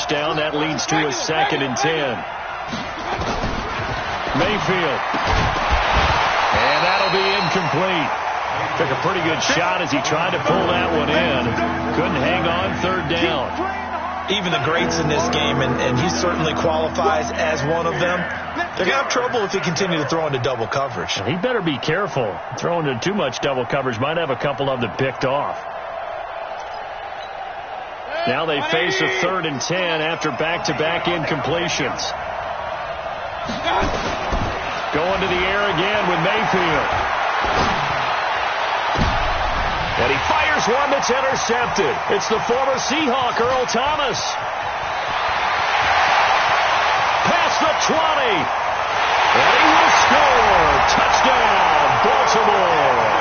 first down. That leads to a 2nd and 10. Mayfield. And that'll be incomplete. Took a pretty good shot as he tried to pull that one in. Couldn't hang on 3rd down. Even the greats in this game, and he certainly qualifies as one of them, they're going to have trouble if they continue to throw into double coverage. He better be careful. Throwing into too much double coverage might have a couple of them picked off. Now they face a 3rd and 10 after back-to-back incompletions. Going to the air again with Mayfield. And he fires one that's intercepted. It's the former Seahawk, Earl Thomas. Past the 20. And he will score. Touchdown, Baltimore.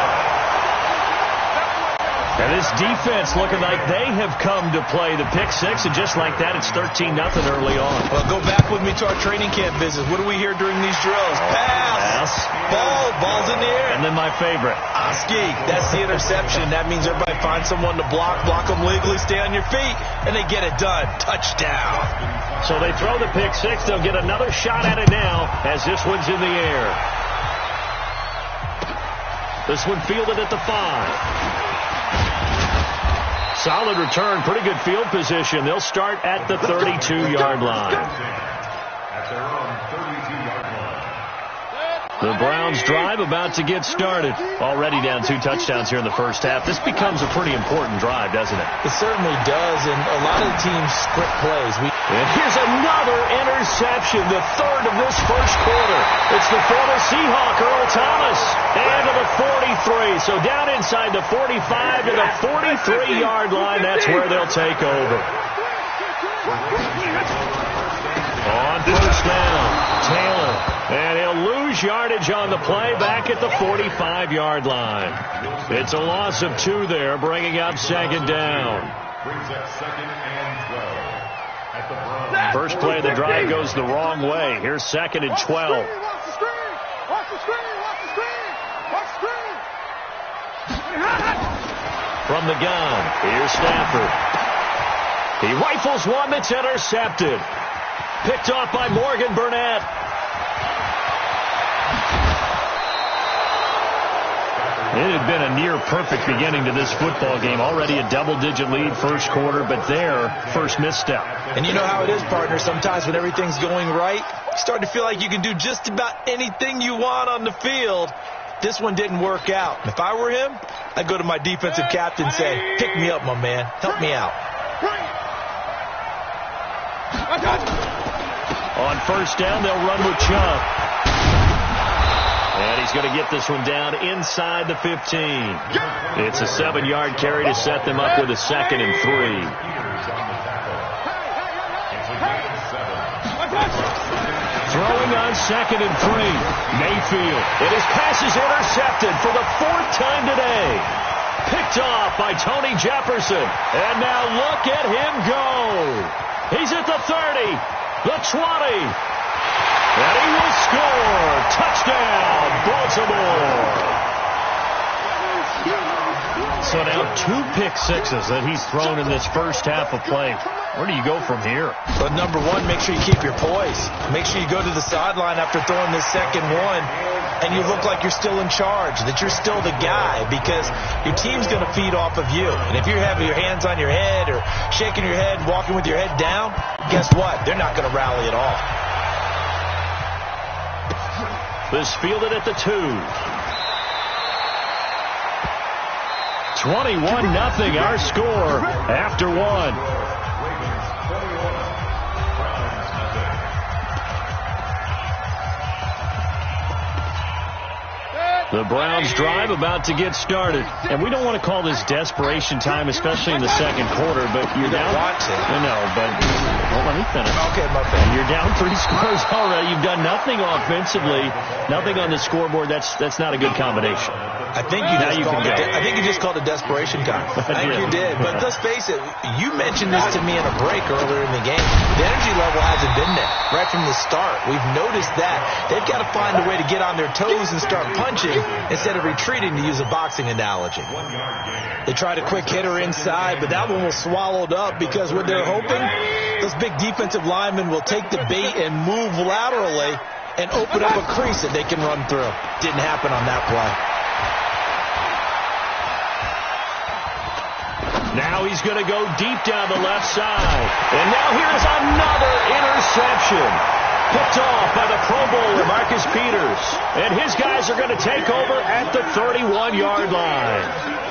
And this defense looking like they have come to play the pick six, and just like that, it's 13-0 early on. Well, go back with me to our training camp visits. What do we hear during these drills? Pass. Ball's in the air. And then my favorite. Oski, that's the interception. That means everybody finds someone to block them legally, stay on your feet, and they get it done. Touchdown. So they throw the pick six. They'll get another shot at it now as this one's in the air. This one fielded at the 5. Solid return, pretty good field position. They'll start at the 32-yard line. The Browns drive about to get started. Already down 2 touchdowns here in the first half. This becomes a pretty important drive, doesn't it? It certainly does, and a lot of the teams script plays. And here's another interception, the 3rd of this first quarter. It's the former Seahawk, Earl Thomas, and to the 43. So down inside the 45 to the 43-yard line, that's where they'll take over. On first down, Taylor. And he'll lose yardage on the play back at the 45-yard line. It's a loss of 2 there, bringing up 2nd down. First play of the drive goes the wrong way. Here's 2nd and 12. From the gun, here's Stafford. He rifles one that's intercepted. Picked off by Morgan Burnett. It had been a near-perfect beginning to this football game. Already a double-digit lead first quarter, but their first misstep. And you know how it is, partner. Sometimes when everything's going right, you start to feel like you can do just about anything you want on the field. This one didn't work out. If I were him, I'd go to my defensive captain and say, pick me up, my man. Help me out. On first down, they'll run with Chubb. And he's going to get this one down inside the 15. It's a 7-yard carry to set them up with a 2nd and 3. Throwing on 2nd and 3. Mayfield. And his pass is intercepted for the 4th time today. Picked off by Tony Jefferson. And now look at him go. He's at the 30, the 20. And he will score. Touchdown, Baltimore. So now 2 pick sixes that he's thrown in this first half of play. Where do you go from here? But number one, make sure you keep your poise. Make sure you go to the sideline after throwing this second one, and you look like you're still in charge, that you're still the guy, because your team's going to feed off of you. And if you're having your hands on your head or shaking your head, walking with your head down, guess what? They're not going to rally at all. This fielded at the 2. 21-0 our score after 1. The Browns drive about to get started. And we don't want to call this desperation time, especially in the second quarter, but you're down. Want to. No, but well, let me finish. Okay, my bad. You're down 3 scores already. You've done nothing offensively, nothing on the scoreboard. That's not a good combination. I think you just called a desperation time. I think you did. But let's face it, you mentioned this to me in a break earlier in the game. The energy level hasn't been there right from the start. We've noticed that. They've got to find a way to get on their toes and start punching instead of retreating, to use a boxing analogy. They tried a quick hitter inside, but that one was swallowed up because what they're hoping, those big defensive linemen will take the bait and move laterally and open up a crease that they can run through. Didn't happen on that play. Now he's going to go deep down the left side. And now here's another interception. Picked off by the Pro Bowler, Marcus Peters. And his guys are going to take over at the 31-yard line.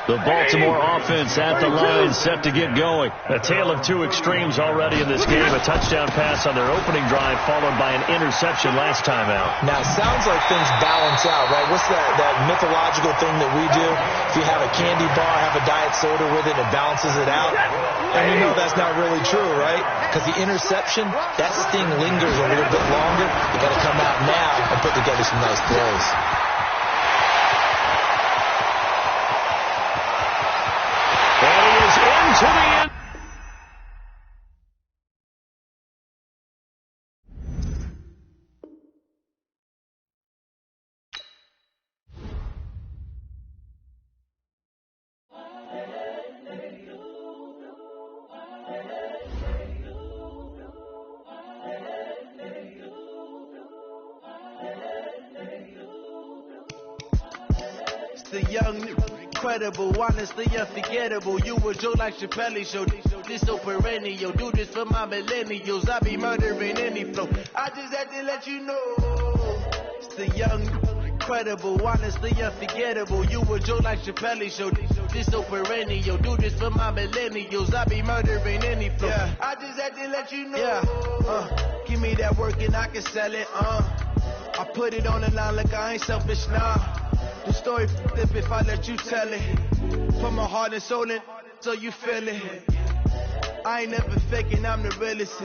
The Baltimore offense at the line, set to get going. A tale of two extremes already in this game. A touchdown pass on their opening drive, followed by an interception last time out. Now, it sounds like things balance out, right? What's that mythological thing that we do? If you have a candy bar, have a diet soda with it, it balances it out. And you know that's not really true, right? Because the interception, that sting lingers a little bit longer. You got to come out now and put together some nice plays. Into the end. It's the young, incredible, honestly unforgettable. You were Joe like Chappelle show. This so perennial. Do this for my millennials. I be murdering any flow. I just had to let you know. It's the young, incredible, honestly unforgettable. You were Joe like Chappelle show. This so perennial. Do this for my millennials. I be murdering any flow. Yeah. I just had to let you know. Yeah. Give me that work and I can sell it. I put it on the line like I ain't selfish, nah. The story flip if I let you tell it. Put my heart and soul in so you feel it. I ain't never faking, I'm the realest.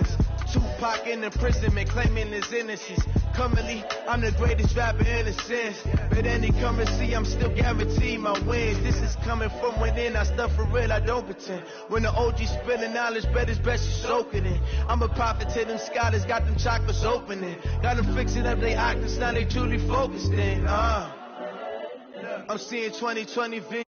Tupac in imprisonment, claiming his innocence. Currently, I'm the greatest rapper in a sense. But any currency, I'm still guaranteed my wins. This is coming from within, I stuff for real, I don't pretend. When the OG spilling knowledge, bet it's best you soak it in. I'm a prophet to them scholars, got them chakras opening. Got them fixing up they octaves, now they truly focused in. I'm seeing 2020 vision.